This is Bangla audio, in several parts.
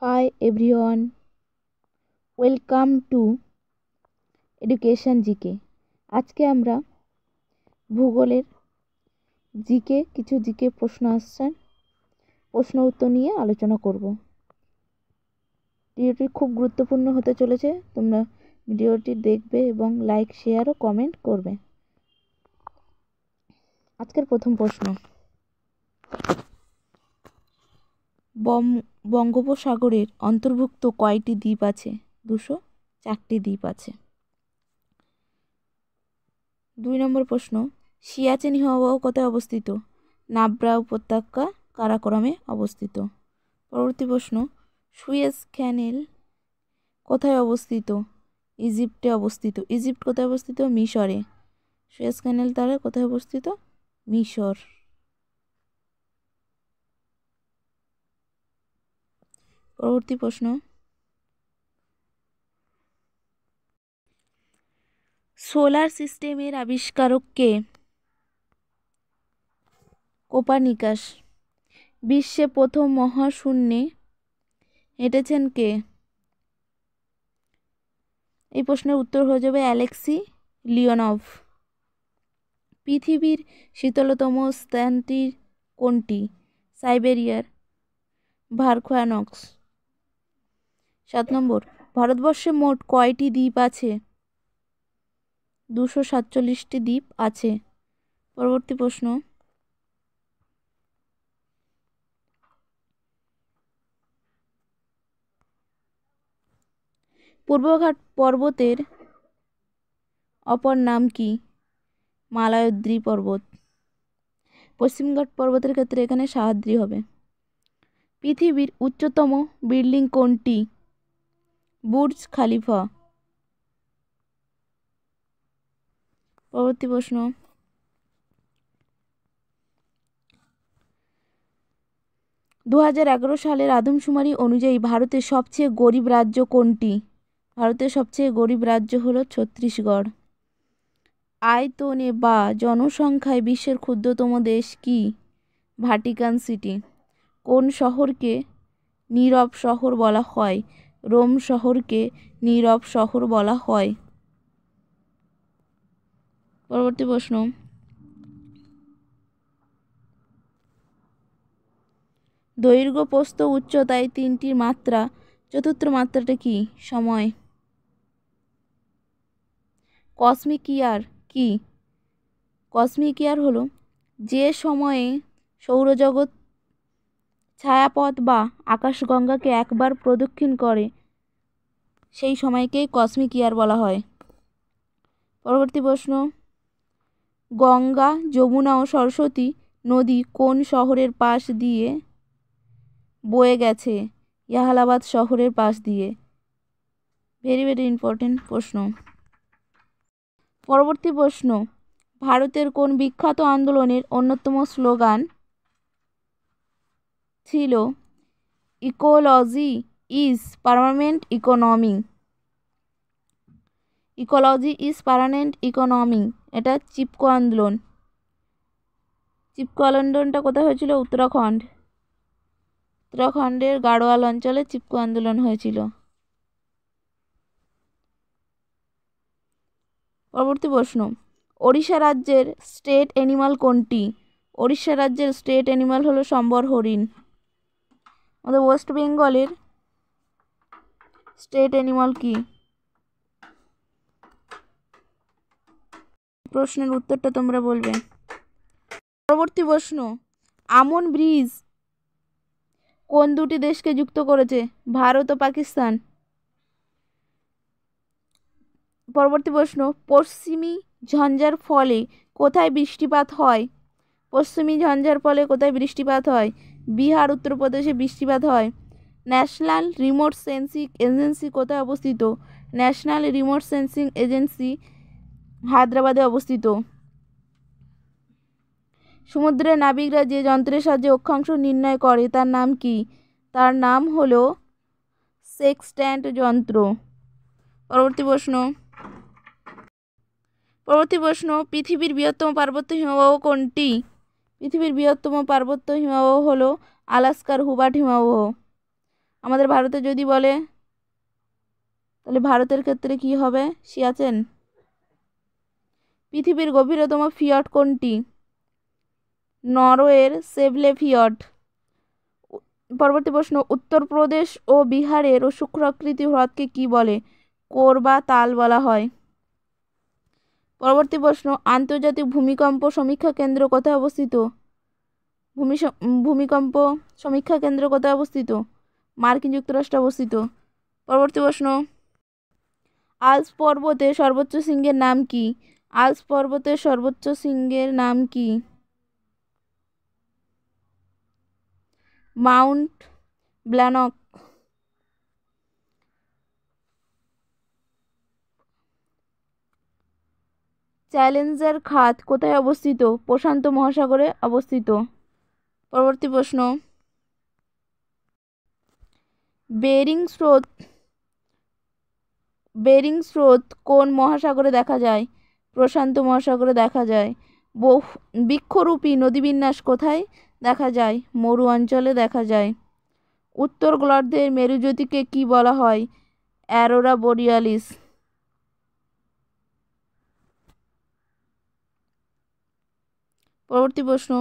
Hi everyone, welcome to Education GK। আজকে আমরা ভূগোলের কিছু জিকে প্রশ্ন আসছে, প্রশ্ন উত্তর নিয়ে আলোচনা করব। ভিডিওটি খুব গুরুত্বপূর্ণ হতে চলেছে, তোমরা ভিডিওটি দেখবে এবং লাইক, শেয়ার ও কমেন্ট করবে। আজকের প্রথম প্রশ্ন, বঙ্গোপসাগরের অন্তর্ভুক্ত কয়টি দ্বীপ আছে? 204টি দ্বীপ আছে। 2 নম্বর প্রশ্ন, সিয়াচেন হিমবাহ কোথায় অবস্থিত? নাব্রা উপত্যকা কারাকোরামে অবস্থিত। পরবর্তী প্রশ্ন, সুয়েজ ক্যানেল কোথায় অবস্থিত? ইজিপ্টে অবস্থিত। ইজিপ্ট কোথায় অবস্থিত? মিশরে। সুয়েজ ক্যানেল তাহলে কোথায় অবস্থিত? মিশর। পরবর্তী প্রশ্ন, সোলার সিস্টেমের আবিষ্কারক কে? কোপার্নিকাস। বিশ্বে প্রথম মহাশূন্যে হেঁটেছেন কে? এই প্রশ্নের উত্তর হয়ে যাবে অ্যালেক্সি লিওনভ। পৃথিবীর শীতলতম স্থানটি কোনটি? সাইবেরিয়ার ভারখোয়ানক্স। 7 নম্বর, ভারতবর্ষে মোট কয়টি দ্বীপ আছে? 247টি দ্বীপ আছে। পরবর্তী প্রশ্ন, পূর্বঘাট পর্বতের অপর নাম কি? মালায়দ্রি পর্বত। পশ্চিমঘাট পর্বতের ক্ষেত্রে এখানে সাহাদ্রি হবে। পৃথিবীর উচ্চতম বিল্ডিং কোনটি? বুর্জ খালিফা। পরবর্তী প্রশ্ন, 2011 সালের আদমশুমারি অনুযায়ী ভারতের সবচেয়ে গরিব রাজ্য কোনটি? ভারতের সবচেয়ে গরিব রাজ্য হলো ছত্তিশগড়। আয়তনে বা জনসংখ্যায় বিশ্বের ক্ষুদ্রতম দেশ কি? Vatican city. কোন শহরকে নীরব শহর বলা হয়? রোম শহরকে নীরব শহর বলা হয়। পরবর্তী প্রশ্ন, দৈর্ঘ্য, প্রস্থ, উচ্চতায় 3টির মাত্রা, চতুর্থ মাত্রাটা কি? সময়। কসমিক ইয়ার কি? কসমিক ইয়ার হলো যে সময়ে সৌরজগৎ ছায়াপথ বা আকাশগঙ্গাকে একবার প্রদক্ষিণ করে, সেই সময়কেই কসমিক ইয়ার বলা হয়। পরবর্তী প্রশ্ন, গঙ্গা, যমুনা ও সরস্বতী নদী কোন শহরের পাশ দিয়ে বয়ে গেছে? এলাহাবাদ শহরের পাশ দিয়ে। ভেরি ভেরি ইম্পর্টেন্ট প্রশ্ন। পরবর্তী প্রশ্ন, ভারতের কোন বিখ্যাত আন্দোলনের অন্যতম স্লোগান ছিল ecology is permanent economy? Ecology is permanent economy, এটা চিপকো আন্দোলন। চিপকো আন্দোলনটা কোথায় হয়েছিল? উত্তরাখণ্ডের গাড়োয়াল অঞ্চলে চিপকো আন্দোলন হয়েছিল। পরবর্তী প্রশ্ন, ওড়িশা রাজ্যের স্টেট অ্যানিমাল কোনটি? ওড়িশা রাজ্যের স্টেট অ্যানিমাল হলো সম্বর হরিণ। আমাদের ওয়েস্ট বেঙ্গলের স্টেট অ্যানিমাল কি? প্রশ্নের উত্তরটা তোমরা বলবে। পরবর্তী প্রশ্ন, আমন ব্রিজ কোন দুটি দেশকে যুক্ত করেছে? ভারত ও পাকিস্তান। পরবর্তী প্রশ্ন, পশ্চিমী ঝঞ্ঝার ফলে কোথায় বৃষ্টিপাত হয়? পশ্চিমী ঝঞ্ঝার ফলে কোথায় বৃষ্টিপাত হয়? বিহার, উত্তরপ্রদেশে বৃষ্টিপাত হয়। ন্যাশনাল রিমোট সেন্সিং এজেন্সি কোথায় অবস্থিত? ন্যাশনাল রিমোট সেন্সিং এজেন্সি হায়দ্রাবাদে অবস্থিত। সমুদ্রের নাবিকরা যে যন্ত্রের সাহায্যে অক্ষাংশ নির্ণয় করে তার নাম কি? তার নাম হলো সেক্সট্যান্ট যন্ত্র। পরবর্তী প্রশ্ন, পৃথিবীর বৃহত্তম পার্বত্য হিমবাহ কোনটি? পৃথিবীর বৃহত্তম পার্বত্য হিমবাহ হলো আলাস্কার হুবার্ট হিমবাহ। আমাদের ভারতে যদি বলে তাহলে ভারতের ক্ষেত্রে কি হবে? সিয়াচেন। পৃথিবীর গভীরতম ফিয়র্ড কোনটি? নরওয়ের সেভলে ফিয়র্ড। পরবর্তী প্রশ্ন, উত্তরপ্রদেশ ও বিহারের শুক্রাকৃতি হ্রদকে কি বলে? কোর বা তাল বলা হয়। পরবর্তী প্রশ্ন, আন্তর্জাতিক ভূমিকম্প সমীক্ষা কেন্দ্র কোথায় অবস্থিত? ভূমিকম্প সমীক্ষা কেন্দ্র কোথায় অবস্থিত? মার্কিন যুক্তরাষ্ট্রে অবস্থিত। পরবর্তী প্রশ্ন, আল্পস পর্বতের সর্বোচ্চ শৃঙ্গের নাম কি? আল্পস পর্বতের সর্বোচ্চ শৃঙ্গের নাম কি? মাউন্ট ব্ল্যানক। চ্যালেঞ্জার খাত কোথায় অবস্থিত? প্রশান্ত মহাসাগরে অবস্থিত। পরবর্তী প্রশ্ন, বেরিং স্রোত কোন মহাসাগরে দেখা যায়? প্রশান্ত মহাসাগরে দেখা যায়। বৃক্ষরূপী নদীবিন্যাস কোথায় দেখা যায়? মরু অঞ্চলে দেখা যায়। উত্তর গোলার্ধের মেরুজ্যোতিকে কি বলা হয়? Aurora Borealis. পরবর্তী প্রশ্ন,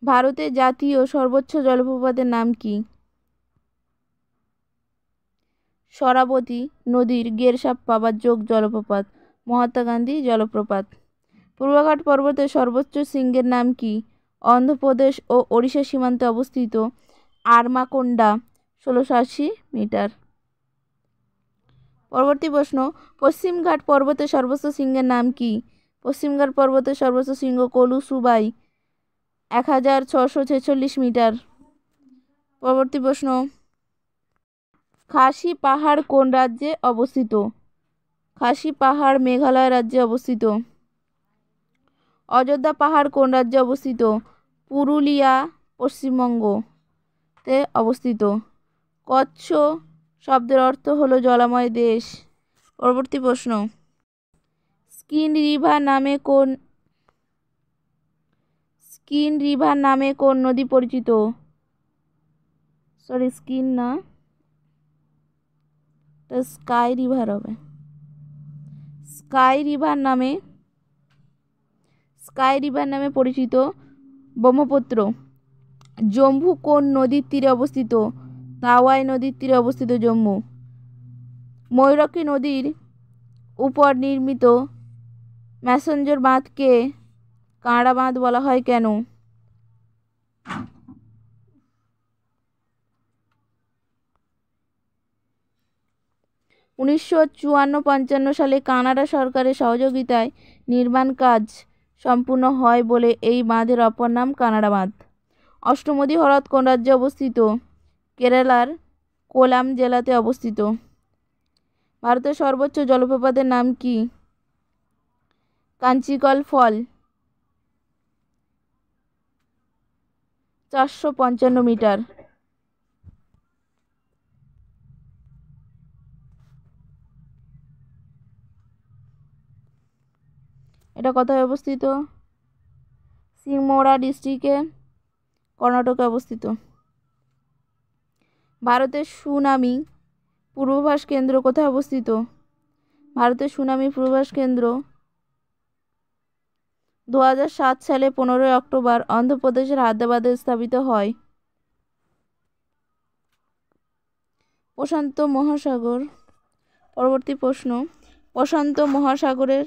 ভারতের জাতীয় সর্বোচ্চ জলপ্রপাতের নাম কি? শরাবতী নদীর গেরসাপ্পা বা যোগ জলপ্রপাত। মহাত্মা গান্ধী জলপ্রপাত। পূর্বঘাট পর্বতের সর্বোচ্চ শৃঙ্গের নাম কি? অন্ধ্রপ্রদেশ ও ওড়িশা সীমান্তে অবস্থিত আরমাকোন্ডা, 1680 মিটার। পরবর্তী প্রশ্ন, পশ্চিমঘাট পর্বতের সর্বোচ্চ শৃঙ্গের নাম কি? পশ্চিমঘাট পর্বতের সর্বোচ্চ শৃঙ্গ কলুসুবাই, 1646 মিটার। পরবর্তী প্রশ্ন, খাসি পাহাড় কোন রাজ্যে অবস্থিত? খাসি পাহাড় মেঘালয় রাজ্যে অবস্থিত। অযোধ্যা পাহাড় কোন রাজ্যে অবস্থিত? পুরুলিয়া, পশ্চিমবঙ্গতে অবস্থিত। কচ্ছ শব্দের অর্থ হলো জলময় দেশ। পরবর্তী প্রশ্ন, স্কিন রিভার নামে কোন নদী পরিচিত? সরি, স্কিন না, স্কাই রিভার হবে। স্কাই রিভার নামে পরিচিত ব্রহ্মপুত্র। জম্মু কোন নদীর তীরে অবস্থিত? তাওয়াই নদীর তীরে অবস্থিত জম্মু। ময়ূরক্ষী নদীর উপর নির্মিত ম্যাসেঞ্জর বাঁধকে কাঁড়া বাঁধ বলা হয় কেন? 1954-55 সালে কানাডা সরকারের সহযোগিতায় নির্মাণ কাজ সম্পূর্ণ হয় বলে এই বাঁধের অপর নাম কানাডা বাঁধ। অষ্টমুদি হ্রদ কোন রাজ্যে অবস্থিত? কেরালার কোলাম জেলাতে অবস্থিত। ভারতের সর্বোচ্চ জলপ্রপাতের নাম কি? কাঞ্চিকল ফল, 455 মিটার। এটা কোথায় অবস্থিত? সিংমোড়া ডিস্ট্রিক্টে, কর্ণাটকে অবস্থিত। ভারতের সুনামি পূর্বাভাস কেন্দ্র কোথায় অবস্থিত? ভারতের সুনামি পূর্বাভাস কেন্দ্র 2007 সালে 15 অক্টোবর অন্ধ্রপ্রদেশের হায়দ্রাবাদে স্থাপিত হয়। প্রশান্ত মহাসাগর। পরবর্তী প্রশ্ন, প্রশান্ত মহাসাগরের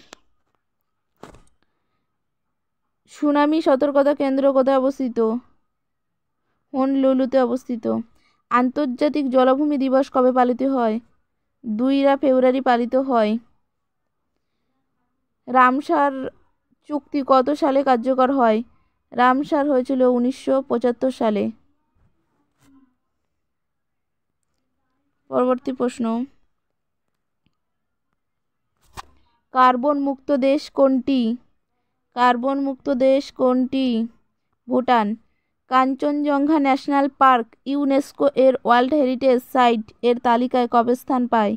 সুনামি সতর্কতা কেন্দ্র কোথায় অবস্থিত? হনলুলুতে অবস্থিত। আন্তর্জাতিক জলাভূমি দিবস কবে পালিত হয়? 2 ফেব্রুয়ারি পালিত হয়। রামসার চুক্তি কত সালে কার্যকর হয়? রামসার হয়েছিল 1975 সালে। পরবর্তী প্রশ্ন, কার্বন মুক্ত দেশ কোনটি? কার্বন মুক্ত দেশ কোনটি? Bhutan. Kanchenjunga national park UNESCO এর ওয়ার্ল্ড হেরিটেজ সাইট এর তালিকায় কবে স্থান পায়?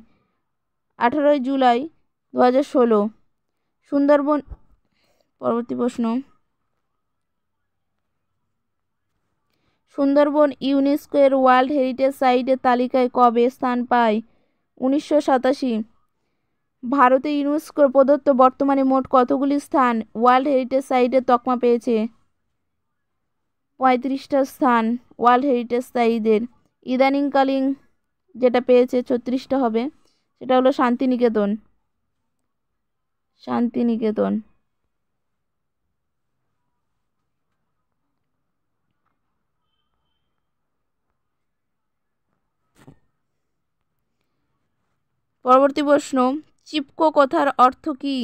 18 জুলাই 2016। সুন্দরবন, পরবর্তী প্রশ্ন, সুন্দরবন ইউনেস্কো এর ওয়ার্ল্ড হেরিটেজ সাইটের তালিকায় কবে স্থান পায়? 1987। ভারতে ইউনেস্কো প্রদত্ত বর্তমানে মোট কতগুলি স্থান ওয়ার্ল্ড হেরিটেজ সাইটের তকমা পেয়েছে? 35টা স্থান ওয়ার্ল্ড হেরিটেজ সাইটের। ইদানিংকালীন যেটা পেয়েছে 36টা হবে, সেটা হলো শান্তিনিকেতন। শান্তিনিকেতন। পরবর্তী প্রশ্ন, চিপকো কথার অর্থ কি?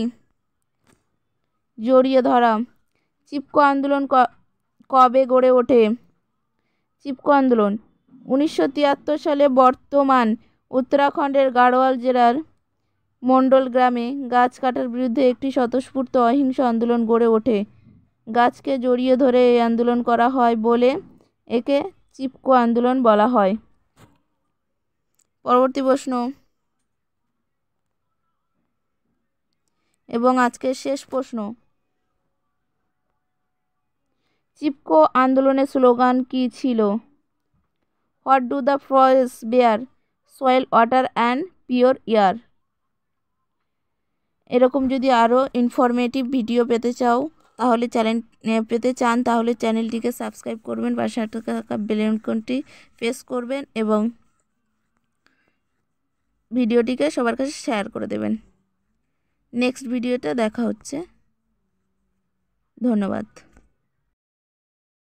জড়িয়ে ধরা। চিপকো আন্দোলন কবে গড়ে ওঠে? চিপকো আন্দোলন 1973 সালে বর্তমান উত্তরাখণ্ডের গাড়োয়াল জেলার মন্ডল গ্রামে গাছ কাটার বিরুদ্ধে একটি স্বতঃস্ফূর্ত অহিংস আন্দোলন গড়ে ওঠে। গাছকে জড়িয়ে ধরে এই আন্দোলন করা হয় বলে একে চিপকো আন্দোলন বলা হয়। পরবর্তী প্রশ্ন এবং আজকের শেষ প্রশ্ন, চিপকো আন্দোলনের স্লোগান কি ছিল? What do the forest bear? Soil, water and pure air. এরকম যদি আরও ইনফরমেটিভ ভিডিও পেতে চান তাহলে চ্যানেলটিকে সাবস্ক্রাইব করবেন, পাশে থাকা বেল আইকনটি প্রেস করবেন এবং ভিডিওটিকে সবার কাছে শেয়ার করে দেবেন। নেক্সট ভিডিওতে দেখা হচ্ছে। ধন্যবাদ।